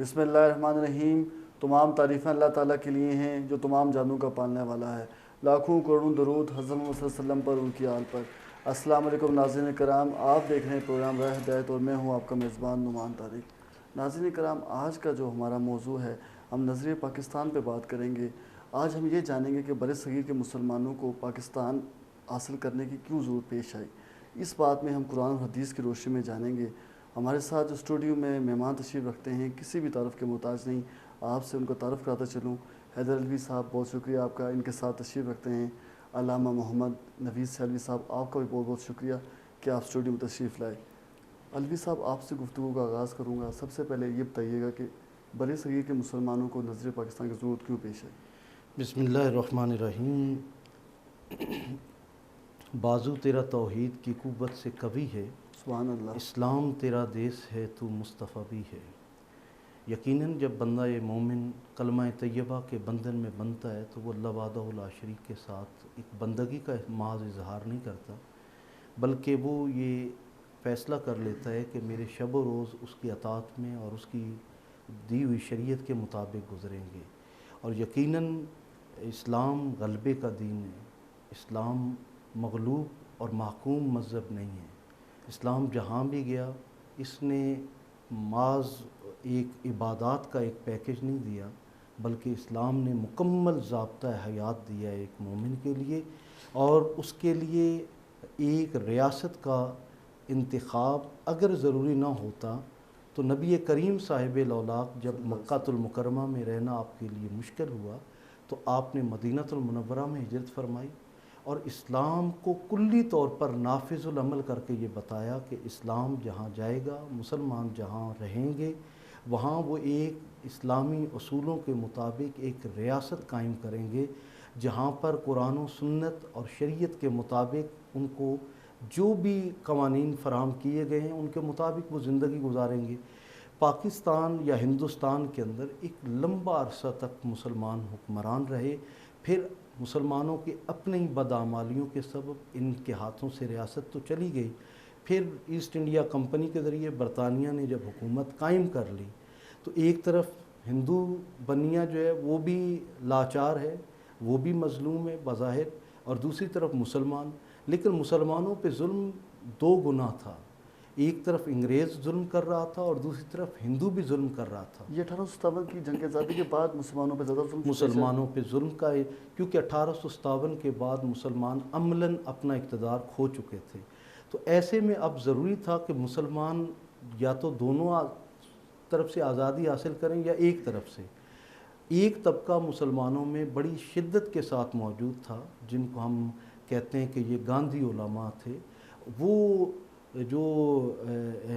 بسم اللہ الرحمن الرحیم۔ تمام تعریفیں اللہ تعالیٰ کے لیے ہیں جو تمام جانوں کا پالنے والا ہے۔ لاکھوں کروڑوں درود حضرت محمد صلی اللہ علیہ وسلم پر، ان کی آل پر۔ السلام علیکم ناظرین کرام، آپ دیکھ رہے ہیں پروگرام راہ ہدایت اور میں ہوں آپ کا میزبان نعمان طارق۔ ناظرین کرام، آج کا جو ہمارا موضوع ہے، ہم نظریہ پاکستان پہ بات کریں گے۔ آج ہم یہ جانیں گے کہ بر صغیر کے مسلمانوں کو پاکستان حاصل کرنے کی کیوں ضرورت پیش آئی۔ اس بات میں ہم قرآن اور حدیث کی روشنی میں جانیں گے۔ ہمارے ساتھ جو اسٹوڈیو میں مہمان تشریف رکھتے ہیں، کسی بھی تعارف کے محتاج نہیں، آپ سے ان کو تعارف کراتا چلوں۔ حیدر علوی صاحب، بہت شکریہ آپ کا، ان کے ساتھ تشریف رکھتے ہیں۔ علامہ محمد نوید سیلوی صاحب، آپ کا بھی بہت بہت شکریہ کہ آپ اسٹوڈیو میں تشریف لائے۔ علوی صاحب، آپ سے گفتگو کا آغاز کروں گا۔ سب سے پہلے یہ بتائیے گا کہ بر صغیر کے مسلمانوں کو نظریہ پاکستان کی ضرورت کیوں پیش آئی؟ بسم اللہ الرحمن الرحیم۔ بازو تیرا توحید کی قوت سے قوی ہے، سبحان اللہ۔ اسلام تیرا دیس ہے تو مصطفیٰ بھی ہے۔ یقیناً جب بندہ مومن کلمہ طیبہ کے بندھن میں بنتا ہے تو وہ اللہ وحدہ لا شریک کے ساتھ ایک بندگی کا محض اظہار نہیں کرتا، بلکہ وہ یہ فیصلہ کر لیتا ہے کہ میرے شب و روز اس کی اطاعت میں اور اس کی دی ہوئی شریعت کے مطابق گزریں گے۔ اور یقیناً اسلام غلبے کا دین ہے، اسلام مغلوب اور محکوم مذہب نہیں ہے۔ اسلام جہاں بھی گیا، اس نے محض ایک عبادات کا ایک پیکج نہیں دیا، بلکہ اسلام نے مکمل ضابطہ حیات دیا ہے ایک مومن کے لیے، اور اس کے لیے ایک ریاست کا انتخاب اگر ضروری نہ ہوتا تو نبی کریم صاحب الاولاق جب مکہ المکرمہ میں رہنا آپ کے لیے مشکل ہوا تو آپ نے مدینہ المنورہ میں ہجرت فرمائی اور اسلام کو کلی طور پر نافذ العمل کر کے یہ بتایا کہ اسلام جہاں جائے گا، مسلمان جہاں رہیں گے، وہاں وہ ایک اسلامی اصولوں کے مطابق ایک ریاست قائم کریں گے، جہاں پر قرآن و سنت اور شریعت کے مطابق ان کو جو بھی قوانین فراہم کیے گئے ہیں ان کے مطابق وہ زندگی گزاریں گے۔ پاکستان یا ہندوستان کے اندر ایک لمبا عرصہ تک مسلمان حکمران رہے، پھر مسلمانوں کے اپنے ہی بدعمالیوں کے سبب ان کے ہاتھوں سے ریاست تو چلی گئی، پھر ایسٹ انڈیا کمپنی کے ذریعے برطانیہ نے جب حکومت قائم کر لی تو ایک طرف ہندو بنیا جو ہے وہ بھی لاچار ہے، وہ بھی مظلوم ہے بظاہر، اور دوسری طرف مسلمان، لیکن مسلمانوں پہ ظلم دو گنا تھا۔ ایک طرف انگریز ظلم کر رہا تھا اور دوسری طرف ہندو بھی ظلم کر رہا تھا۔ یہ 1857 کی جنگ آزادی کے بعد مسلمانوں پہ زیادہ ظلم مسلمانوں پہ ظلم کا، کیونکہ 1857 کے بعد مسلمان عملاً اپنا اقتدار کھو چکے تھے، تو ایسے میں اب ضروری تھا کہ مسلمان یا تو دونوں طرف سے آزادی حاصل کریں یا ایک طرف سے۔ ایک طبقہ مسلمانوں میں بڑی شدت کے ساتھ موجود تھا جن کو ہم کہتے ہیں کہ یہ گاندھی علماء تھے، وہ جو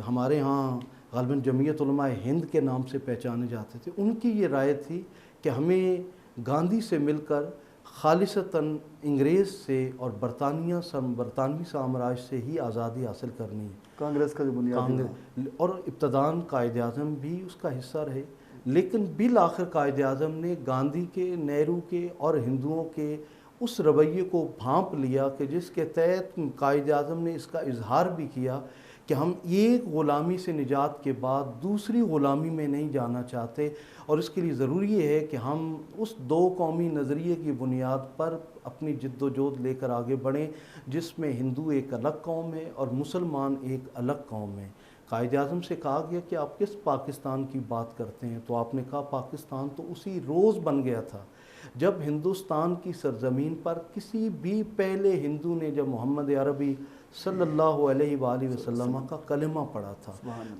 ہمارے ہاں غالباً جمعیت علماء ہند کے نام سے پہچانے جاتے تھے، ان کی یہ رائے تھی کہ ہمیں گاندھی سے مل کر خالصتاً انگریز سے اور برطانوی سامراج سے ہی آزادی حاصل کرنی ہے۔ کانگریس کا جو بنیادی اور ابتداً قائد اعظم بھی اس کا حصہ رہے، لیکن بالآخر قائد اعظم نے گاندھی کے، نہرو کے اور ہندوؤں کے اس رویے کو بھانپ لیا کہ جس کے تحت قائد اعظم نے اس کا اظہار بھی کیا کہ ہم ایک غلامی سے نجات کے بعد دوسری غلامی میں نہیں جانا چاہتے، اور اس کے لیے ضروری یہ ہے کہ ہم اس دو قومی نظریے کی بنیاد پر اپنی جد و جہد لے کر آگے بڑھیں، جس میں ہندو ایک الگ قوم ہے اور مسلمان ایک الگ قوم ہے۔ قائد اعظم سے کہا گیا کہ آپ کس پاکستان کی بات کرتے ہیں، تو آپ نے کہا پاکستان تو اسی روز بن گیا تھا جب ہندوستان کی سرزمین پر کسی بھی پہلے ہندو نے جب محمد عربی صلی اللہ علیہ وآلہ وسلم کا کلمہ پڑھا تھا۔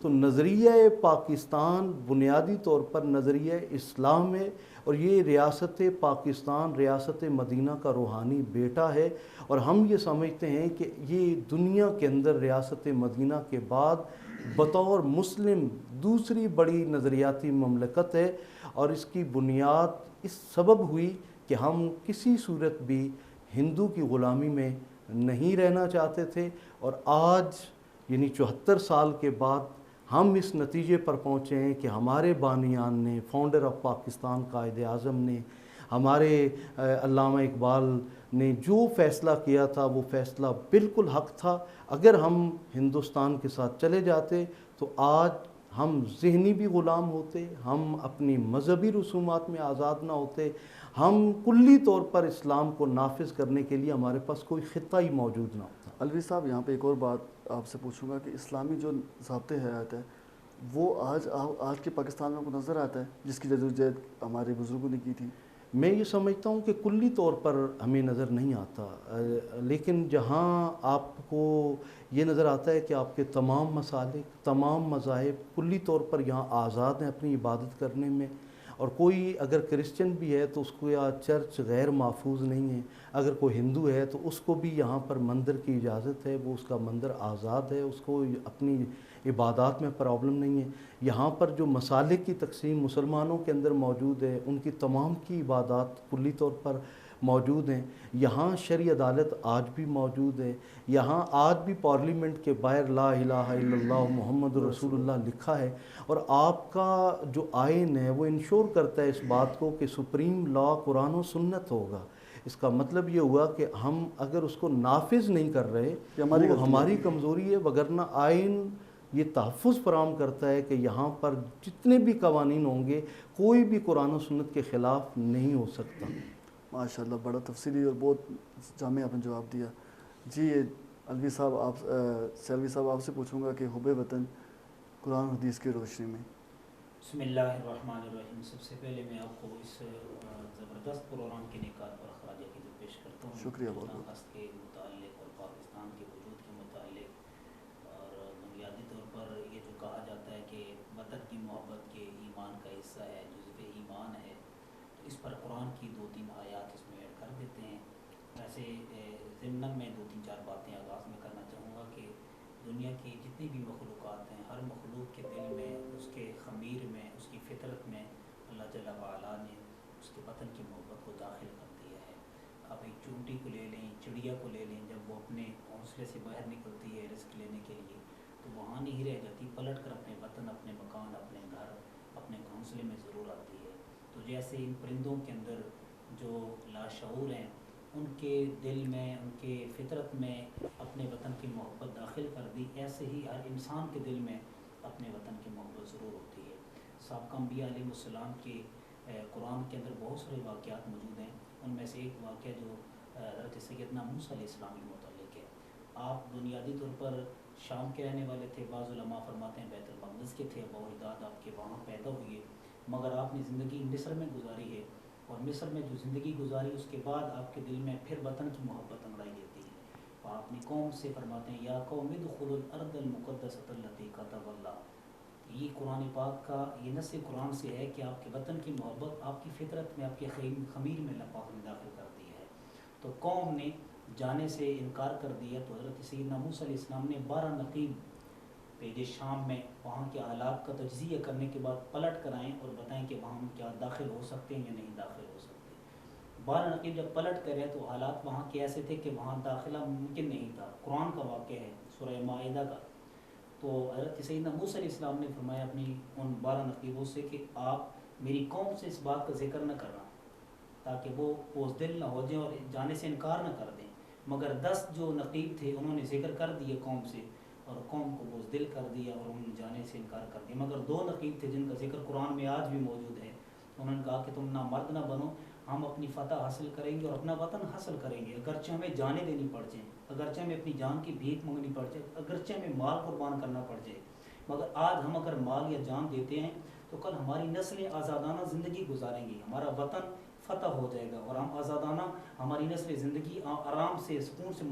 تو نظریہ پاکستان بنیادی طور پر نظریہ اسلام ہے، اور یہ ریاست پاکستان ریاست مدینہ کا روحانی بیٹا ہے، اور ہم یہ سمجھتے ہیں کہ یہ دنیا کے اندر ریاست مدینہ کے بعد بطور مسلم دوسری بڑی نظریاتی مملکت ہے، اور اس کی بنیاد اس سبب ہوئی کہ ہم کسی صورت بھی ہندو کی غلامی میں نہیں رہنا چاہتے تھے، اور آج یعنی 74 سال کے بعد ہم اس نتیجے پر پہنچے ہیں کہ ہمارے بانیان نے، فاؤنڈر آف پاکستان قائد اعظم نے، ہمارے علامہ اقبال نے جو فیصلہ کیا تھا وہ فیصلہ بالکل حق تھا۔ اگر ہم ہندوستان کے ساتھ چلے جاتے تو آج ہم ذہنی بھی غلام ہوتے، ہم اپنی مذہبی رسومات میں آزاد نہ ہوتے، ہم کلی طور پر اسلام کو نافذ کرنے کے لیے ہمارے پاس کوئی خطہ ہی موجود نہ ہوتا۔ علوی صاحب یہاں پہ ایک اور بات آپ سے پوچھوں گا کہ اسلامی جو ضابطۂ حیات ہے وہ آج کے پاکستان میں کو نظر آتا ہے جس کی جدوجہد ہمارے بزرگوں نے کی تھی؟ میں یہ سمجھتا ہوں کہ کلی طور پر ہمیں نظر نہیں آتا، لیکن جہاں آپ کو یہ نظر آتا ہے کہ آپ کے تمام مسالک، تمام مذاہب کلی طور پر یہاں آزاد ہیں اپنی عبادت کرنے میں، اور کوئی اگر کرسچن بھی ہے تو اس کو یا چرچ غیر محفوظ نہیں ہے، اگر کوئی ہندو ہے تو اس کو بھی یہاں پر مندر کی اجازت ہے، وہ اس کا مندر آزاد ہے، اس کو اپنی عبادات میں پرابلم نہیں ہے۔ یہاں پر جو مسالک کی تقسیم مسلمانوں کے اندر موجود ہے ان کی تمام کی عبادات کلی طور پر موجود ہیں۔ یہاں شرعی عدالت آج بھی موجود ہے، یہاں آج بھی پارلیمنٹ کے باہر لا الہ الا اللہ محمد رسول اللہ لکھا ہے، اور آپ کا جو آئین ہے وہ انشور کرتا ہے اس بات کو کہ سپریم لا قرآن و سنت ہوگا۔ اس کا مطلب یہ ہوا کہ ہم اگر اس کو نافذ نہیں کر رہے وہ ہماری کمزوری ہے، وگرنہ آئین یہ تحفظ فراہم کرتا ہے کہ یہاں پر جتنے بھی قوانین ہوں گے کوئی بھی قرآن و سنت کے خلاف نہیں ہو سکتا۔ ماشاءاللہ بڑا تفصیلی اور بہت جامع آپ نے جواب دیا۔ جی علوی صاحب سیلوی صاحب آپ سے پوچھوں گا کہ حب وطن قرآن حدیث کی روشنی میں۔ بسم اللہ الرحمن الرحیم۔ سب سے پہلے میں آپ کو اس زبردست پروگرام کے نکات پر خراج عقیدت پیش کرتا ہوں۔ شکریہ بہت ہست کے متعلق اور پاکستان کے وجود کے متعلق، اور بنیادی طور پر یہ جو کہا جاتا ہے کہ وطن کی محبت کے ایمان کا حصہ ہے، جزو ایمان ہے، تو اس پر قرآن کی 2-3 آیات اس میں ایڈ کر دیتے ہیں۔ ویسے ضمن میں 2-3-4 باتیں آغاز میں کرنا چاہوں گا کہ دنیا کی جتنی بھی مخلوقات ہیں، ہر مخلوق کے دل میں، اس کے خمیر میں، اس کی فطرت میں اللہ جل وعلا نے اس کے وطن کی محبت کو داخل کر دیا ہے۔ آپ ایک چونٹی کو لے لیں، چڑیا کو لے لیں، جب وہ اپنے گھونسلے سے باہر نکلتی ہے رزق لینے کے لیے تو وہاں نہیں رہ جاتی، پلٹ کر اپنے وطن، اپنے مکان، اپنے گھر، اپنے گھونسلے میں ضرور آتی ہے۔ تو جیسے ان پرندوں کے اندر جو لاشعور ہیں ان کے دل میں، ان کے فطرت میں اپنے وطن کی محبت داخل کر دی، ایسے ہی ہر انسان کے دل میں اپنے وطن کی محبت ضرور ہوتی ہے۔ سابقہ انبیاء علیہ السلام کے قرآن کے اندر بہت سارے واقعات موجود ہیں، ان میں سے ایک واقعہ جو حضرت سیدنا موسیٰ علیہ السلام کے متعلق ہے۔ آپ بنیادی طور پر شام کے رہنے والے تھے، بعض علماء فرماتے ہیں بیت المقدس کے تھے، ابا و اجداد آپ کے وہاں پیدا ہوئے، مگر آپ نے زندگی مصر میں گزاری ہے، اور مصر میں جو زندگی گزاری اس کے بعد آپ کے دل میں پھر وطن کی محبت انگڑائی دیتی ہے، اور اپنی قوم سے فرماتے ہیں یا قوم ادخلوا الارض المقدسۃ التی کتب اللہ۔ یہ قرآن پاک کا یہ نص قرآن سے ہے کہ آپ کے وطن کی محبت آپ کی فطرت میں، آپ کے خمیر میں اللہ پاک نے داخل کر دی ہے۔ تو قوم نے جانے سے انکار کر دیا، تو حضرت سیدنا موسیٰ علیہ السلام نے 12 نقیب بھیجے شام میں، وہاں کے حالات کا تجزیہ کرنے کے بعد پلٹ کر آئیں اور بتائیں کہ وہاں ہم کیا داخل ہو سکتے ہیں یا نہیں داخل ہو سکتے۔ 12 نقیب جب پلٹ کر رہے تو حالات وہاں کے ایسے تھے کہ وہاں داخلہ ممکن نہیں تھا۔ قرآن کا واقعہ ہے سورہ مائدہ کا۔ تو حضرت سیدنا موسیٰ علیہ السلام نے فرمایا اپنی ان 12 نقیبوں سے کہ آپ میری قوم سے اس بات کا ذکر نہ کرنا تاکہ وہ بوزدل نہ ہو جائیں اور جانے سے انکار نہ کر دیں، مگر 10 جو نقیب تھے انہوں نے ذکر کر دیے قوم سے، اور قوم کو بوزدل کر دیا اور انہوں نے جانے سے انکار کر دیا، مگر 2 نقیب تھے جن کا ذکر قرآن میں آج بھی موجود ہے۔ انہوں نے کہا کہ تم نہ مرد نہ بنو، ہم اپنی فتح حاصل کریں گے اور اپنا وطن حاصل کریں گے، اگرچہ ہمیں جانیں دینی پڑ جائیں، اگرچہ ہمیں اپنی جان کی بھیک مانگنی پڑ جائے، اگرچہ ہمیں مال قربان کرنا پڑ جائے، مگر آج ہم اگر مال یا جان دیتے ہیں تو کل ہماری نسلیں آزادانہ زندگی گزاریں گی، ہمارا وطن فتح ہو جائے گا اور ہم آزادانہ ہماری نسلیں زندگی آرام سے سکون سے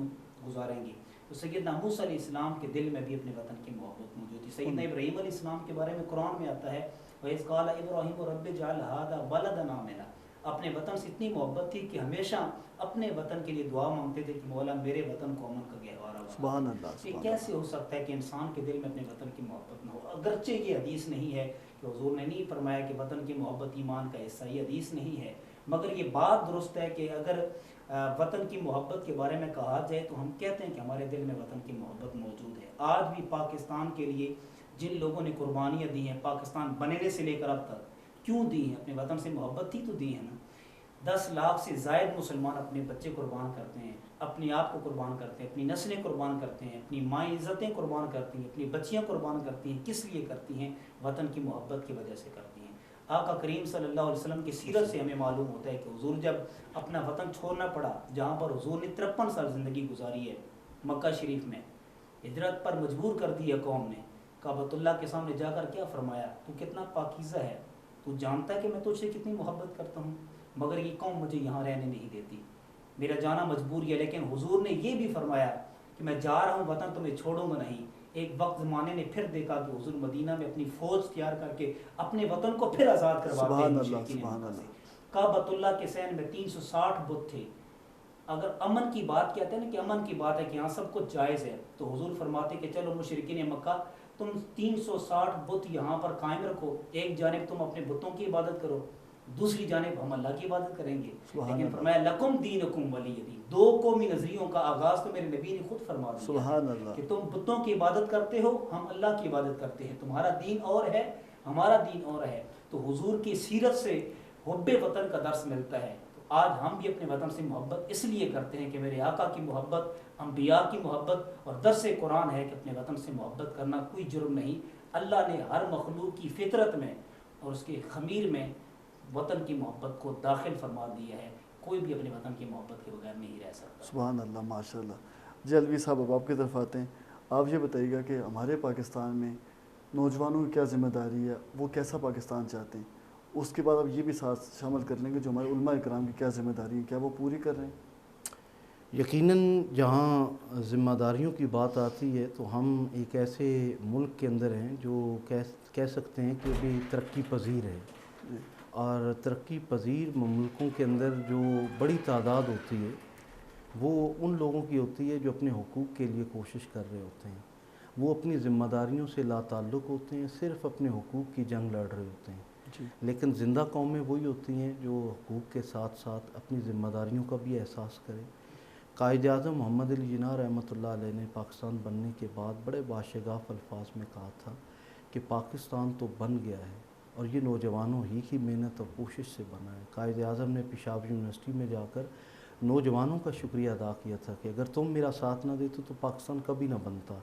گزاریں گی۔ تو سیدنا موسیٰ علیہ السلام کے دل میں بھی اپنے وطن کی محبت موجود تھی۔ سیدنا ابراہیم علیہ السلام کے بارے میں قرآن میں آتا ہے وَإِذْ قَالَ إِبْرَاهِيمُ رَبِّ اجْعَلْ هَٰذَا بَلَدًا آمِنًا۔ اپنے وطن سے اتنی محبت تھی کہ ہمیشہ اپنے وطن کے لیے دعا مانگتے تھے کہ مولا میرے وطن کو امن کا گہوارہ بنا۔ سبحان اللہ۔ یہ کیسے ہو سکتا ہے کہ انسان کے دل میں اپنے وطن کی محبت نہ ہو؟ اگرچہ یہ حدیث نہیں ہے کہ حضور نے نہیں فرمایا کہ وطن کی محبت ایمان کا حصہ، یہ حدیث نہیں ہے، مگر یہ بات درست ہے کہ اگر وطن کی محبت کے بارے میں کہا جائے تو ہم کہتے ہیں کہ ہمارے دل میں وطن کی محبت موجود ہے۔ آج بھی پاکستان کے لیے جن لوگوں نے قربانیاں دی ہیں، پاکستان بننے سے لے کر اب تک کیوں دی ہیں؟ اپنے وطن سے محبت تھی تو دی ہے نا۔ 10 لاکھ سے زائد مسلمان اپنے بچے قربان کرتے ہیں، اپنے آپ کو قربان کرتے ہیں، اپنی نسلیں قربان کرتے ہیں، اپنی مائیں عزتیں قربان کرتی ہیں، اپنی بچیاں قربان کرتی ہیں. کس لیے کرتی ہیں؟ وطن کی محبت کی وجہ سے کرتی ہیں. آقا کریم صلی اللہ علیہ وسلم کی سیرت سے ہمیں معلوم ہوتا ہے کہ حضور جب اپنا وطن چھوڑنا پڑا، جہاں پر حضور نے 53 سال زندگی گزاری ہے، مکہ شریف میں ہجرت پر مجبور کر دی ہے قوم نے، کعبۃ اللہ کے سامنے جا کر کیا فرمایا؟ تو کتنا پاکیزہ ہے، تو جانتا ہے کہ میں تجھ سے کتنی محبت کرتا ہوں، مگر یہ قوم مجھے یہاں رہنے نہیں دیتی، میرا جانا مجبوری ہے. لیکن حضور نے یہ بھی فرمایا کہ میں جا رہا ہوں وطن، تمہیں چھوڑوں گا نہیں. ایک وقت زمانے نے پھر دیکھا کہ حضور مدینہ میں اپنی فوج تیار کر کے اپنے وطن کو پھر آزاد کرواتے ہیں سبحان اللہ مشرکین سبحان مکہ سے. اللہ. کعبۃ اللہ کے سین میں 360 بت تھے. اگر امن کی بات کہتے ہیں نا کہ امن کی بات ہے کہ یہاں سب کچھ جائز ہے، تو حضور فرماتے کہ چلو مشرکین مکہ تم 360 بت یہاں پر قائم رکھو، ایک جانب تم اپنے بتوں کی عبادت کرو، دوسری جانب ہم اللہ کی عبادت کریں گے. لیکن فرمایا لکم دینکم ولی دین، دو قومی نظریوں کا آغاز تو میرے نبی نے خود فرما دیا سبحان اللہ. کہ تم بتوں کی عبادت کرتے ہو، ہم اللہ کی عبادت کرتے ہیں، تمہارا دین اور ہے ہمارا دین اور ہے. تو حضور کی سیرت سے حب وطن کا درس ملتا ہے. تو آج ہم بھی اپنے وطن سے محبت اس لیے کرتے ہیں کہ میرے آقا کی محبت، انبیاء کی محبت اور درس قرآن ہے کہ اپنے وطن سے محبت کرنا کوئی جرم نہیں. اللہ نے ہر مخلوق کی فطرت میں اور اس کے خمیر میں وطن کی محبت کو داخل فرما دیا ہے. کوئی بھی اپنے وطن کی محبت کے بغیر نہیں رہ سکتا. سبحان اللہ ماشاء اللہ. جی الوی صاحب اب آپ کی طرف آتے ہیں. آپ یہ بتائیے گا کہ ہمارے پاکستان میں نوجوانوں کی کیا ذمہ داری ہے، وہ کیسا پاکستان چاہتے ہیں؟ اس کے بعد آپ یہ بھی ساتھ شامل کر لیں گے جو ہمارے علماء اکرام کی کیا ذمہ داری ہے، کیا وہ پوری کر رہے ہیں؟ یقیناً جہاں ذمہ داریوں کی بات آتی ہے تو ہم ایک ایسے ملک کے اندر ہیں جو کہہ سکتے ہیں کہ ابھی ترقی پذیر ہے، اور ترقی پذیر مملکوں کے اندر جو بڑی تعداد ہوتی ہے وہ ان لوگوں کی ہوتی ہے جو اپنے حقوق کے لیے کوشش کر رہے ہوتے ہیں. وہ اپنی ذمہ داریوں سے لا تعلق ہوتے ہیں، صرف اپنے حقوق کی جنگ لڑ رہے ہوتے ہیں. جی لیکن زندہ قومیں وہی ہوتی ہیں جو حقوق کے ساتھ ساتھ اپنی ذمہ داریوں کا بھی احساس کریں. قائد اعظم محمد علی جناح رحمۃ اللہ علیہ نے پاکستان بننے کے بعد بڑے باشگاف الفاظ میں کہا تھا کہ پاکستان تو بن گیا ہے اور یہ نوجوانوں ہی کی محنت اور کوشش سے بنا ہے. قائد اعظم نے پشاور یونیورسٹی میں جا کر نوجوانوں کا شکریہ ادا کیا تھا کہ اگر تم میرا ساتھ نہ دیتے تو پاکستان کبھی نہ بنتا.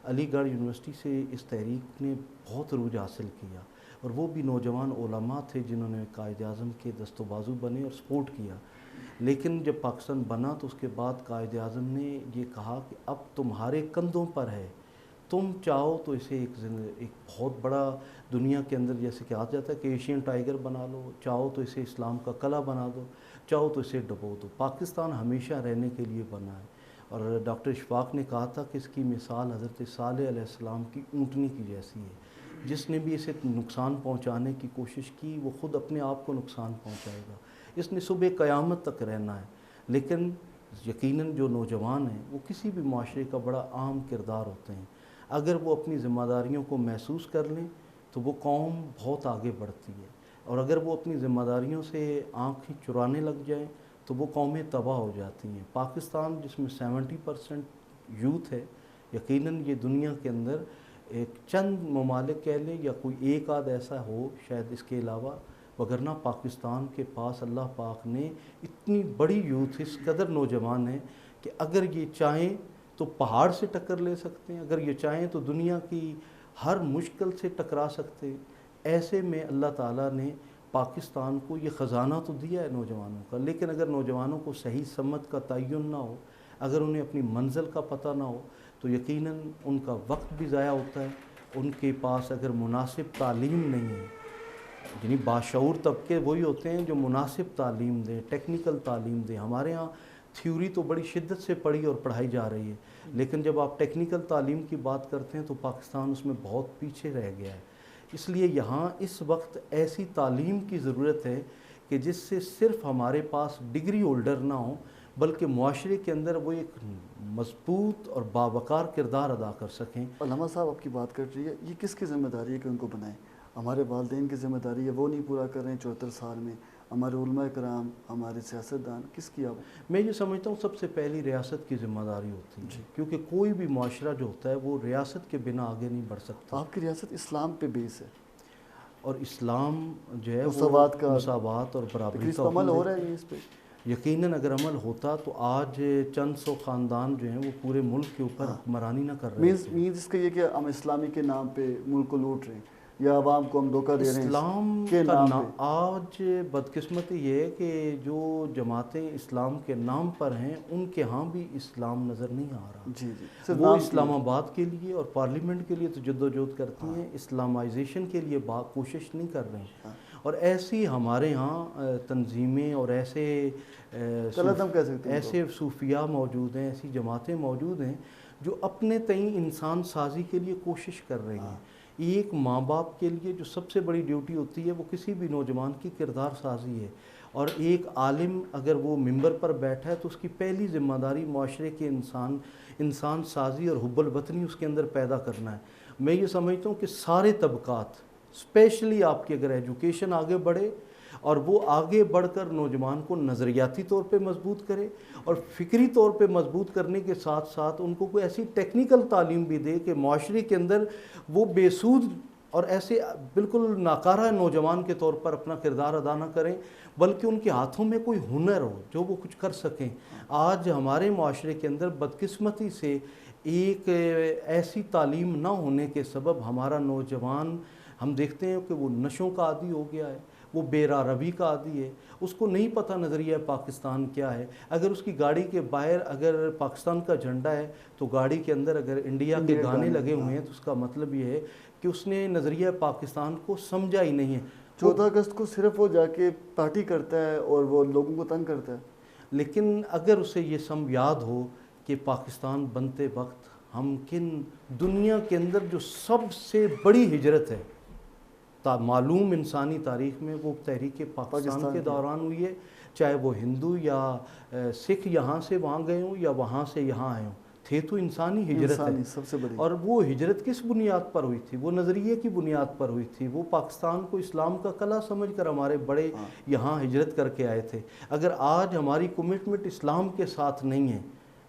علی گڑھ یونیورسٹی سے اس تحریک نے بہت عروج حاصل کیا، اور وہ بھی نوجوان علماء تھے جنہوں نے قائد اعظم کے دست و بازو بنے اور سپورٹ کیا. لیکن جب پاکستان بنا تو اس کے بعد قائد اعظم نے یہ کہا کہ اب تمہارے کندھوں پر ہے، تم چاہو تو اسے ایک بہت بڑا دنیا کے اندر جیسے کہا جاتا ہے کہ ایشین ٹائیگر بنا لو، چاہو تو اسے اسلام کا قلعہ بنا دو، چاہو تو اسے ڈبو دو. پاکستان ہمیشہ رہنے کے لیے بنا ہے. اور ڈاکٹر اشفاق نے کہا تھا کہ اس کی مثال حضرت صالح علیہ السلام کی اونٹنی کی جیسی ہے، جس نے بھی اسے نقصان پہنچانے کی کوشش کی وہ خود اپنے آپ کو نقصان پہنچائے گا. اس نے صبح قیامت تک رہنا ہے. لیکن یقیناً جو نوجوان ہیں وہ کسی بھی معاشرے کا بڑا اہم کردار ہوتے ہیں. اگر وہ اپنی ذمہ داریوں کو محسوس کر لیں تو وہ قوم بہت آگے بڑھتی ہے، اور اگر وہ اپنی ذمہ داریوں سے آنکھیں چرانے لگ جائیں تو وہ قومیں تباہ ہو جاتی ہیں. پاکستان جس میں 70% یوتھ ہے، یقیناً یہ دنیا کے اندر ایک چند ممالک کہہ لیں یا کوئی ایک آدھ ایسا ہو شاید اس کے علاوہ، وگرنہ پاکستان کے پاس اللہ پاک نے اتنی بڑی یوتھ، اس قدر نوجوان ہیں کہ اگر یہ چاہیں تو پہاڑ سے ٹکر لے سکتے ہیں، اگر یہ چاہیں تو دنیا کی ہر مشکل سے ٹکرا سکتے ہیں. ایسے میں اللہ تعالیٰ نے پاکستان کو یہ خزانہ تو دیا ہے نوجوانوں کا، لیکن اگر نوجوانوں کو صحیح سمت کا تعین نہ ہو، اگر انہیں اپنی منزل کا پتہ نہ ہو تو یقیناً ان کا وقت بھی ضائع ہوتا ہے. ان کے پاس اگر مناسب تعلیم نہیں ہے، یعنی باشعور طبقے وہی ہوتے ہیں جو مناسب تعلیم دیں، ٹیکنیکل تعلیم دیں. ہمارے ہاں تھیوری تو بڑی شدت سے پڑھی اور پڑھائی جا رہی ہے، لیکن جب آپ ٹیکنیکل تعلیم کی بات کرتے ہیں تو پاکستان اس میں بہت پیچھے رہ گیا ہے. اس لیے یہاں اس وقت ایسی تعلیم کی ضرورت ہے کہ جس سے صرف ہمارے پاس ڈگری ہولڈر نہ ہوں بلکہ معاشرے کے اندر وہ ایک مضبوط اور باوقار کردار ادا کر سکیں. علامہ صاحب آپ کی بات کر رہی ہے، یہ کس کی ذمہ داری ہے کہ ان کو بنائیں؟ ہمارے والدین کی ذمہ داری ہے، وہ نہیں پورا کر رہے ہیں 74 سال میں. ہمارے علماء کرام، ہمارے سیاستدان، کس کی آپ؟ میں یہ سمجھتا ہوں سب سے پہلی ریاست کی ذمہ داری ہوتی ہے، کیونکہ کوئی بھی معاشرہ جو ہوتا ہے وہ ریاست کے بنا آگے نہیں بڑھ سکتا. آپ کی ریاست اسلام پہ بیس ہے. اور اسلام جو ہے وہ مساوات کا، مساوات اور لیکن برابری اس کا پر عمل اصول ہو ہے۔ رہا ہے یہ اس پہ؟ یقیناً اگر عمل ہوتا تو آج چند سو خاندان جو ہیں وہ پورے ملک کے اوپر حکمرانی نہ کر رہے تھے۔ مینز اس کا یہ کہ ہم اسلامی کے نام پہ ملک کو لوٹ رہے ہیں یا عوام کو ہم دھوکہ دے رہے ہیں اسلام کے کا نام پہ؟ آج بدقسمتی یہ ہے کہ جو جماعتیں اسلام کے نام پر ہیں ان کے ہاں بھی اسلام نظر نہیں آ رہا۔ جی جی، صرف وہ نام کی اسلام آباد کے لیے اور پارلیمنٹ کے لیے تو جدوجہد کرتی ہیں، اسلامائزیشن کے لیے کوشش نہیں کر رہے ہیں۔ اور ایسی ہمارے ہاں تنظیمیں اور غلط ہم کہہ سکتے ہیں ایسے صوفیاء موجود ہیں، ایسی جماعتیں موجود ہیں جو اپنے تئیں انسان سازی کے لیے کوشش کر رہی ہیں۔ ایک ماں باپ کے لیے جو سب سے بڑی ڈیوٹی ہوتی ہے وہ کسی بھی نوجوان کی کردار سازی ہے، اور ایک عالم اگر وہ ممبر پر بیٹھا ہے تو اس کی پہلی ذمہ داری معاشرے کے انسان سازی اور حب الوطنی اس کے اندر پیدا کرنا ہے۔ میں یہ سمجھتا ہوں کہ سارے طبقات، اسپیشلی آپ کی اگر ایجوکیشن آگے بڑھے اور وہ آگے بڑھ کر نوجوان کو نظریاتی طور پہ مضبوط کرے اور فکری طور پہ مضبوط کرنے کے ساتھ ساتھ ان کو کوئی ایسی ٹیکنیکل تعلیم بھی دے کہ معاشرے کے اندر وہ بے سود اور ایسے بالکل ناکارہ نوجوان کے طور پر اپنا کردار ادا نہ کریں، بلکہ ان کے ہاتھوں میں کوئی ہنر ہو جو وہ کچھ کر سکیں۔ آج ہمارے معاشرے کے اندر بدقسمتی سے ایک ایسی تعلیم نہ ہونے کے سبب ہمارا نوجوان، ہم دیکھتے ہیں کہ وہ نشوں کا عادی ہو گیا ہے، وہ بے راہ روی کا عادی ہے، اس کو نہیں پتہ نظریہ پاکستان کیا ہے۔ اگر اس کی گاڑی کے باہر اگر پاکستان کا جھنڈا ہے تو گاڑی کے اندر اگر انڈیا کے گانے لگے ہوئے ہیں تو اس کا مطلب یہ ہے کہ اس نے نظریہ پاکستان کو سمجھا ہی نہیں ہے۔ 14 اگست کو صرف وہ جا کے پارٹی کرتا ہے اور وہ لوگوں کو تنگ کرتا ہے۔ لیکن اگر اسے یہ یاد ہو کہ پاکستان بنتے وقت ہم دنیا کے اندر جو سب سے بڑی ہجرت ہے معلوم انسانی تاریخ میں وہ تحریک پاکستان کے دوران ہوئی ہے، چاہے وہ ہندو یا سکھ یہاں سے وہاں گئے ہوں یا وہاں سے یہاں آئے ہوں، تھے تو انسانی ہجرت ہے۔ سب سے بڑی، اور وہ ہجرت کس بنیاد پر ہوئی تھی؟ وہ نظریے کی بنیاد پر ہوئی تھی۔ وہ پاکستان کو اسلام کا قلعہ سمجھ کر ہمارے بڑے یہاں ہجرت کر کے آئے تھے۔ اگر آج ہماری کمٹمنٹ اسلام کے ساتھ نہیں ہے،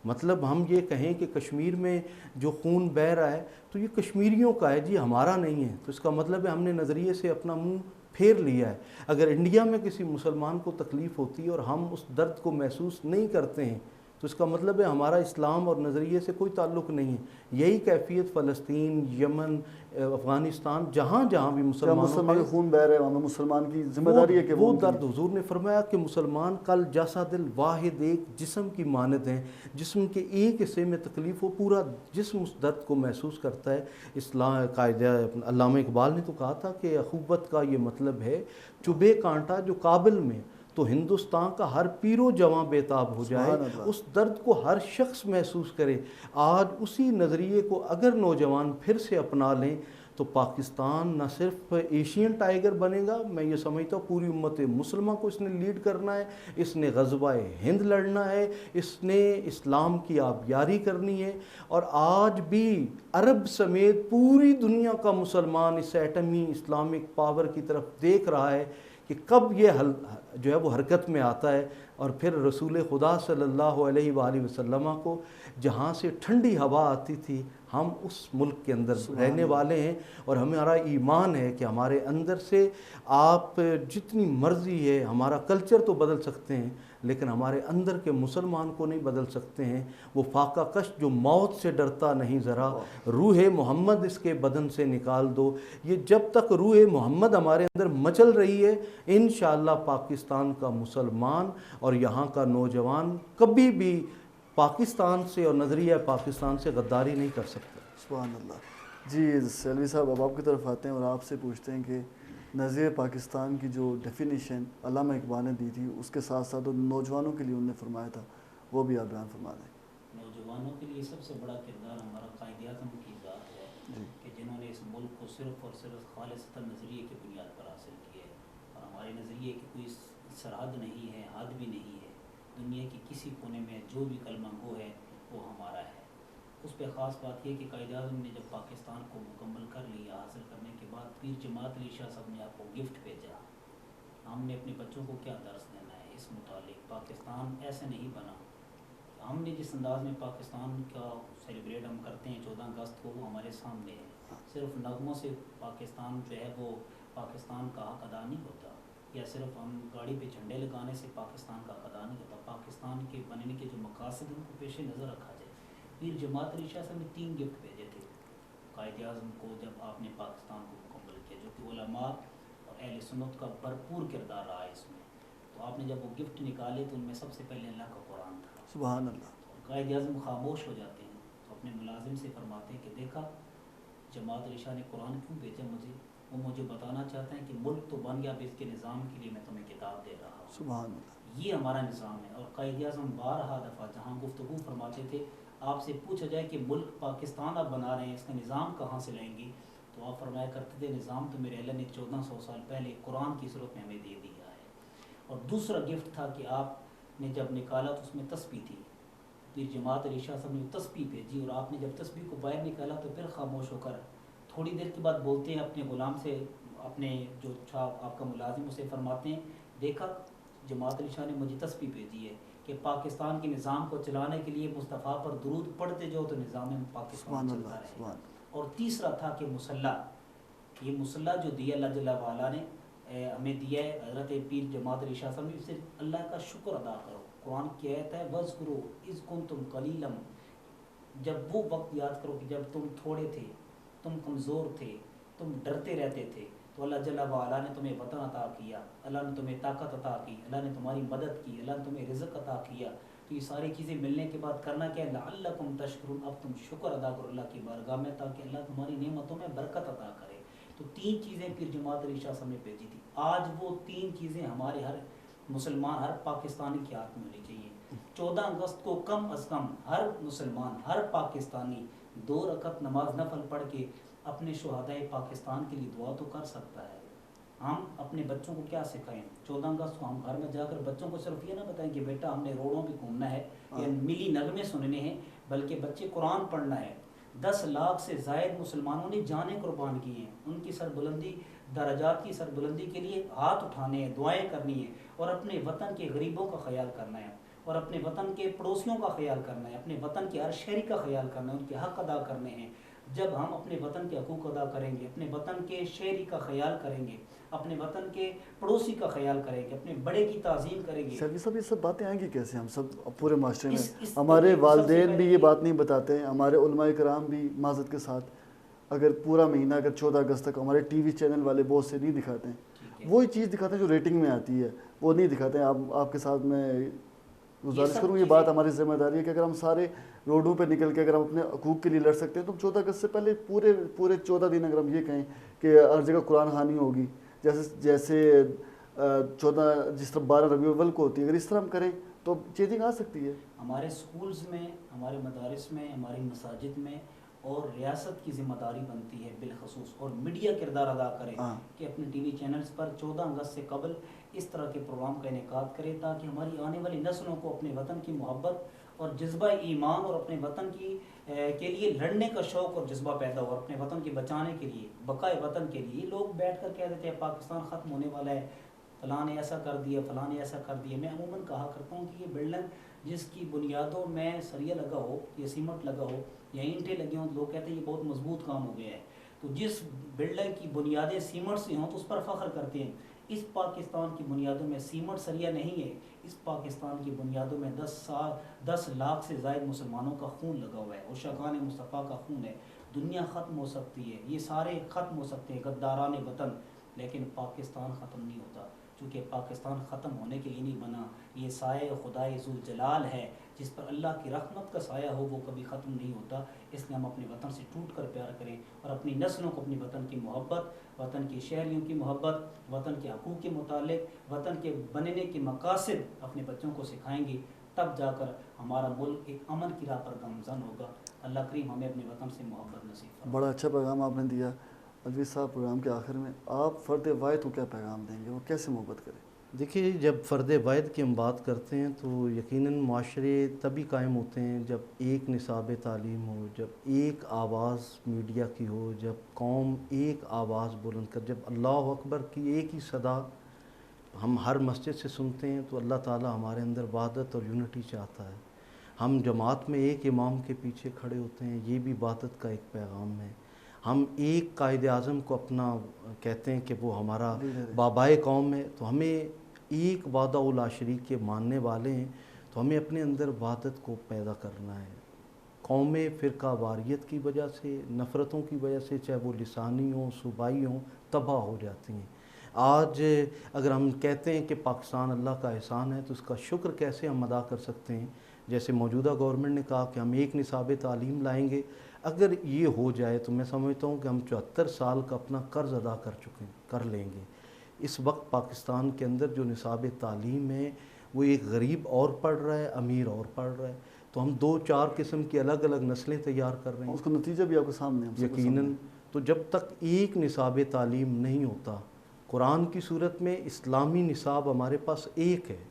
مطلب ہم یہ کہیں کہ کشمیر میں جو خون بہہ رہا ہے تو یہ کشمیریوں کا ہے جی، ہمارا نہیں ہے، تو اس کا مطلب ہے ہم نے نظریے سے اپنا منہ پھیر لیا ہے۔ اگر انڈیا میں کسی مسلمان کو تکلیف ہوتی ہے اور ہم اس درد کو محسوس نہیں کرتے ہیں تو اس کا مطلب ہے ہمارا اسلام اور نظریے سے کوئی تعلق نہیں ہے۔ یہی کیفیت فلسطین، یمن، افغانستان، جہاں جہاں بھی مسلمان کا خون بہ رہا ہے وہاں مسلمان کی ذمہ داری ہے کہ وہ درد حضور نے فرمایا کہ مسلمان کل جسد الواحد، ایک جسم کی مانند ہیں، جسم کے ایک حصے میں تکلیف ہو پورا جسم اس درد کو محسوس کرتا ہے۔ اسلام قاعدہ علامہ اقبال نے تو کہا تھا کہ اخوت کا یہ مطلب ہے چبھے کانٹا جو کابل میں، تو ہندوستان کا ہر پیر و جواں بیتاب ہو جائے، اس درد کو ہر شخص محسوس کرے۔ آج اسی نظریے کو اگر نوجوان پھر سے اپنا لیں تو پاکستان نہ صرف ایشین ٹائیگر بنے گا، میں یہ سمجھتا ہوں پوری امت مسلمہ کو اس نے لیڈ کرنا ہے، اس نے غزوہ ہند لڑنا ہے، اس نے اسلام کی آبیاری کرنی ہے۔ اور آج بھی عرب سمیت پوری دنیا کا مسلمان اس ایٹمی اسلامک پاور کی طرف دیکھ رہا ہے کہ کب یہ جو ہے وہ حرکت میں آتا ہے، اور پھر رسول خدا صلی اللہ علیہ وآلہ وسلم کو جہاں سے ٹھنڈی ہوا آتی تھی، ہم اس ملک کے اندر رہنے والے ہیں، اور ہمارا ایمان ہے کہ ہمارے اندر سے آپ جتنی مرضی ہے، ہمارا کلچر تو بدل سکتے ہیں لیکن ہمارے اندر کے مسلمان کو نہیں بدل سکتے ہیں۔ وہ فاقہ کش جو موت سے ڈرتا نہیں ذرا، روح محمد اس کے بدن سے نکال دو۔ یہ جب تک روح محمد ہمارے اندر مچل رہی ہے، انشاءاللہ پاکستان کا مسلمان اور یہاں کا نوجوان کبھی بھی پاکستان سے اور نظریہ پاکستان سے غداری نہیں کر سکتا۔ سبحان اللہ۔ جی سیلوی صاحب، اب آپ کی طرف آتے ہیں اور آپ سے پوچھتے ہیں کہ نظریہ پاکستان کی جو ڈیفینیشن علامہ اقبال نے دی تھی، اس کے ساتھ ساتھ نوجوانوں کے لیے انہوں نے فرمایا تھا، وہ بھی آپ بیان فرما دیں۔ نوجوانوں کے لیے سب سے بڑا کردار ہمارا قائد اعظم کی ذات ہے کہ جنہوں نے اس ملک کو صرف اور صرف خالصتاً نظریے کی بنیاد پر حاصل کیا ہے، اور ہمارے نظریے کی کوئی سرحد نہیں ہے، حد بھی نہیں ہے۔ دنیا کی کسی کونے میں جو بھی کلمہ گو ہے وہ ہمارا ہے۔ اس پہ خاص بات یہ کہ قائد اعظم نے جب پاکستان کو مکمل کر لیا، حاصل کرنے کے بعد پیر جماعت علی شاہ صاحب نے آپ کو گفٹ بھیجا۔ ہم نے اپنے بچوں کو کیا درس دینا ہے اس متعلق؟ پاکستان ایسے نہیں بنا۔ ہم نے جس انداز میں پاکستان کا سیلیبریٹ ہم کرتے ہیں 14 اگست کو، وہ ہمارے سامنے ہے۔ صرف نغموں سے پاکستان جو ہے وہ پاکستان کا حق ادا نہیں ہوتا، یا صرف ہم گاڑی پہ جھنڈے لگانے سے پاکستان کا حق ادا نہیں ہوتا. پاکستان کے بننے کے جو مقاصد ہیں ان کو پیش نظر رکھا جائے. پھر جماعت علی شاہ صاحب نے 3 گفٹ بھیجے تھے قائد اعظم کو جب آپ نے پاکستان کو مکمل کیا، جو کہ علماء اور اہل سنت کا بھرپور کردار رہا ہے اس میں. تو آپ نے جب وہ گفٹ نکالے تو ان میں سب سے پہلے اللہ کا قرآن تھا. سبحان اللہ. اور قائد اعظم خاموش ہو جاتے ہیں تو اپنے ملازم سے فرماتے ہیں کہ دیکھا جماعت علی شاہ نے قرآن کیوں بھیجا مجھے؟ وہ مجھے بتانا چاہتے ہیں کہ ملک تو بن گیا، اب اس کے نظام کے لیے میں تمہیں کتاب دے رہا ہوں. سبحان اللہ. یہ ہمارا نظام ہے. اور قائد اعظم بارہا دفعہ جہاں گفتگو فرماتے تھے آپ سے پوچھا جائے کہ ملک پاکستان آپ بنا رہے ہیں، اس کا نظام کہاں سے لائیں گی، تو آپ فرمایا کرتے تھے نظام تو میرے اللہ نے 1400 سال پہلے قرآن کی صورت میں ہمیں دے دیا ہے. اور دوسرا گفٹ تھا کہ آپ نے جب نکالا تو اس میں تسبیح تھی. پھر جماعت علی شاہ صاحب نے تسبیح بھیجی اور آپ نے جب تسبیح کو باہر نکالا تو پھر خاموش ہو کر تھوڑی دیر کے بعد بولتے ہیں اپنے غلام سے، اپنے جو تھا آپ کا ملازم اسے فرماتے ہیں دیکھا جماعت علی شاہ نے مجھے تسبیح بھیجی ہے کہ پاکستان کے نظام کو چلانے کے لیے مصطفیٰ پر درود پڑھتے جاؤ تو نظام پاکستان چلتا رہے گا. اور تیسرا تھا کہ مسلح، یہ مسلح جو دیا اللہ جل وعلا نے ہمیں دیا ہے حضرت پیر جماعت علی شاہ صاحب نے، اس سے اللہ کا شکر ادا کرو. قرآن کی آیت ہے وَاذْكُرُوا اِذْ كُنْتُمْ قَلِيلًا، جب وہ وقت یاد کرو کہ جب تم تھوڑے تھے، تم کمزور تھے، تم ڈرتے رہتے تھے، تو اللہ جل وعلا نے تمہیں وطن عطا کیا، اللہ نے تمہیں طاقت عطا کی، اللہ نے تمہاری مدد کی، اللہ نے تمہیں رزق عطا کیا. تو یہ ساری چیزیں ملنے کے بعد کرنا کیا ہے لعلکم تشکرون، اب تم شکر ادا کرو اللہ کی بارگاہ میں تاکہ اللہ تمہاری نعمتوں میں برکت عطا کرے. تو 3 چیزیں پھر جماعت علی شاہ صاحب نے بھیجی تھی. آج وہ 3 چیزیں ہمارے ہر مسلمان، ہر پاکستانی کے ہاتھ میں ہونی چاہیے. 14 اگست کو کم از کم ہر مسلمان، ہر پاکستانی 2 رکعت نماز نفل پڑھ کے اپنے شہدائے پاکستان کے لیے دعا تو کر سکتا ہے. ہم اپنے بچوں کو کیا سکھائیں؟ 14 اگست کو ہم گھر میں جا کر بچوں کو صرف یہ نہ بتائیں کہ بیٹا ہم نے روڈوں پہ گھومنا ہے یا ملی نغمے سننے ہیں، بلکہ بچے قرآن پڑھنا ہے. 10 لاکھ سے زائد مسلمانوں نے جانیں قربان کی ہیں. ان کی سربلندی، درجات کی سربلندی کے لیے ہاتھ اٹھانے ہیں، دعائیں کرنی ہیں، اور اپنے وطن کے غریبوں کا خیال کرنا ہے، اور اپنے وطن کے پڑوسیوں کا خیال کرنا ہے، اپنے وطن کے ہر شہری کا خیال کرنا ہے، ان کے حق ادا کرنے ہیں. جب ہم اپنے وطن کے حقوق ادا کریں گے، اپنے وطن کے شہری کا خیال کریں گے، اپنے وطن کے پڑوسی کا خیال کریں گے، اپنے بڑے کی تعظیم کریں گے. سر صاحب یہ سب باتیں آئیں گی کیسے؟ ہم سب پورے معاشرے میں اس ہمارے والدین بھی یہ بات نہیں بتاتے ہیں، ہمارے علماء کرام بھی معذرت کے ساتھ اگر پورا مہینہ اگر 14 اگست تک ہمارے ٹی وی چینل والے بہت سے نہیں دکھاتے ہیں، وہی چیز دکھاتے ہیں جو ریٹنگ میں آتی ہے، وہ نہیں دکھاتے ہیں. آپ کے ساتھ میں گزارش کروں، یہ بات ہماری ذمہ داری ہے کہ اگر ہم سارے روڈوں پہ نکل کے اگر ہم اپنے حقوق کے لیے لڑ سکتے ہیں تو 14 اگست سے پہلے پورے 14 دن اگر ہم یہ کہیں کہ ہر جگہ قرآن خوانی ہوگی، جیسے 14 جس طرح 12 ربیع الاول کو ہوتی ہے، اگر اس طرح ہم کریں تو چینجنگ آ سکتی ہے. ہمارے سکولز میں، ہمارے مدارس میں، ہماری مساجد میں، اور ریاست کی ذمہ داری بنتی ہے بالخصوص، اور میڈیا کردار ادا کرے کہ اپنے ٹی وی چینلز پر 14 اگست سے قبل اس طرح کے پروگرام کا انعقاد کرے تاکہ ہماری آنے والی نسلوں کو اپنے وطن کی محبت اور جذبہ ایمان اور اپنے وطن کے لیے لڑنے کا شوق اور جذبہ پیدا ہو، اپنے وطن کے بچانے کے لیے، بقائے وطن کے لیے. لوگ بیٹھ کر کہہ دیتے ہیں پاکستان ختم ہونے والا ہے، فلاں نے ایسا کر دیا، فلاں نے ایسا کر دیا. میں عموماً کہا کرتا ہوں کہ یہ بلڈنگ جس کی بنیادوں میں سریہ لگا ہو یا سیمنٹ لگا ہو یا اینٹیں لگی ہوں، لوگ کہتے ہیں یہ بہت مضبوط کام ہو گیا ہے. تو جس بلڈنگ کی بنیادیں سیمنٹ سے ہوں تو اس پر فخر کرتے ہیں. اس پاکستان کی بنیادوں میں سیمنٹ سریہ نہیں ہے، اس پاکستان کی بنیادوں میں 10 لاکھ سے زائد مسلمانوں کا خون لگا ہوا ہے، عشاقان مصطفیٰ کا خون ہے. دنیا ختم ہو سکتی ہے، یہ سارے ختم ہو سکتے ہیں غداران وطن، لیکن پاکستان ختم نہیں ہوتا، چونکہ پاکستان ختم ہونے کے لیے نہیں بنا. یہ سایہ خدائے ذوالجلال ہے، جس پر اللہ کی رحمت کا سایہ ہو وہ کبھی ختم نہیں ہوتا. اس لیے ہم اپنے وطن سے ٹوٹ کر پیار کریں اور اپنی نسلوں کو اپنی وطن کی محبت، وطن کے شہریوں کی محبت، وطن کے حقوق کے متعلق، وطن کے بننے کے مقاصد اپنے بچوں کو سکھائیں گے، تب جا کر ہمارا ملک ایک امن کی راہ پر گامزن ہوگا. اللہ کریم ہمیں اپنے وطن سے محبت نصیب فرمائے. بڑا اچھا پیغام آپ نے دیا. الوی صاحب پروگرام کے آخر میں آپ فرد واحد کو کیا پیغام دیں گے، وہ کیسے محبت کریں؟ دیکھیے، جب فرد واحد کی ہم بات کرتے ہیں تو یقیناً معاشرے تبھی قائم ہوتے ہیں جب ایک نصاب تعلیم ہو، جب ایک آواز میڈیا کی ہو، جب قوم ایک آواز بلند کر، جب اللہ اکبر کی ایک ہی صدا ہم ہر مسجد سے سنتے ہیں تو اللہ تعالیٰ ہمارے اندر وحدت اور یونٹی چاہتا ہے. ہم جماعت میں ایک امام کے پیچھے کھڑے ہوتے ہیں، یہ بھی وحدت کا ایک پیغام ہے. ہم ایک قائد اعظم کو اپنا کہتے ہیں کہ وہ ہمارا لیڈر ہے۔ بابائے قوم ہے، تو ہمیں ایک وحدہ لا شریک کے ماننے والے ہیں، تو ہمیں اپنے اندر وحدت کو پیدا کرنا ہے۔ قومیں فرقہ واریت کی وجہ سے، نفرتوں کی وجہ سے، چاہے وہ لسانی ہوں صوبائی ہوں، تباہ ہو جاتی ہیں۔ آج اگر ہم کہتے ہیں کہ پاکستان اللہ کا احسان ہے، تو اس کا شکر کیسے ہم ادا کر سکتے ہیں؟ جیسے موجودہ گورنمنٹ نے کہا کہ ہم ایک نصاب تعلیم لائیں گے، اگر یہ ہو جائے تو میں سمجھتا ہوں کہ ہم 74 سال کا اپنا قرض ادا کر لیں گے۔ اس وقت پاکستان کے اندر جو نصاب تعلیم ہے وہ ایک غریب اور پڑھ رہا ہے، امیر اور پڑھ رہا ہے، تو ہم 2-4 قسم کی الگ الگ نسلیں تیار کر رہے ہیں۔ اس کا نتیجہ بھی آپ کے سامنے ہے، ہم سب کے یقیناً سامنے۔ تو جب تک ایک نصاب تعلیم نہیں ہوتا، قرآن کی صورت میں اسلامی نصاب ہمارے پاس ایک ہے،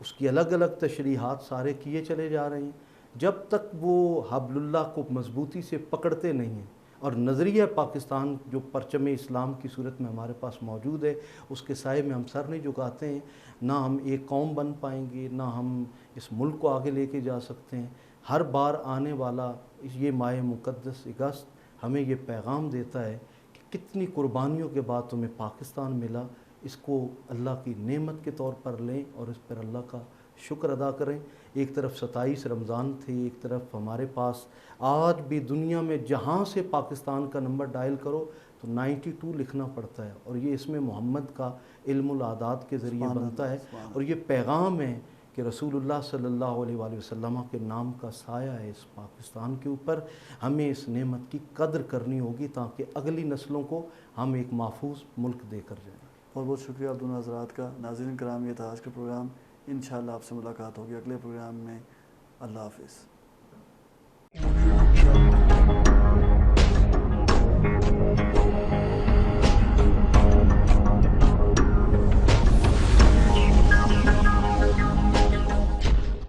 اس کی الگ الگ تشریحات سارے کیے چلے جا رہے ہیں، جب تک وہ حبل اللہ کو مضبوطی سے پکڑتے نہیں ہیں اور نظریہ پاکستان جو پرچم اسلام کی صورت میں ہمارے پاس موجود ہے، اس کے سائے میں ہم سر نہیں جھکاتے ہیں، نہ ہم ایک قوم بن پائیں گے، نہ ہم اس ملک کو آگے لے کے جا سکتے ہیں۔ ہر بار آنے والا یہ ماہ مقدس اگست ہمیں یہ پیغام دیتا ہے کہ کتنی قربانیوں کے بعد تمہیں پاکستان ملا، اس کو اللہ کی نعمت کے طور پر لیں اور اس پر اللہ کا شکر ادا کریں۔ ایک طرف 27 رمضان تھے، ایک طرف ہمارے پاس آج بھی دنیا میں جہاں سے پاکستان کا نمبر ڈائل کرو تو 92 لکھنا پڑتا ہے، اور یہ اس میں محمد کا علم الاعداد کے ذریعے سبحان بنتا ہے، اللہ، سبحان اور یہ پیغام ہے کہ رسول اللہ صلی اللہ علیہ وآلہ وسلم کے نام کا سایہ ہے اس پاکستان کے اوپر۔ ہمیں اس نعمت کی قدر کرنی ہوگی تاکہ اگلی نسلوں کو ہم ایک محفوظ ملک دے کر جائیں۔ بہت بہت شکریہ آپ دونوں حضرات کا۔ ناظرین کرام، یہ تھا آج کا پروگرام، انشاءاللہ آپ سے ملاقات ہوگی اگلے پروگرام میں۔ اللہ حافظ۔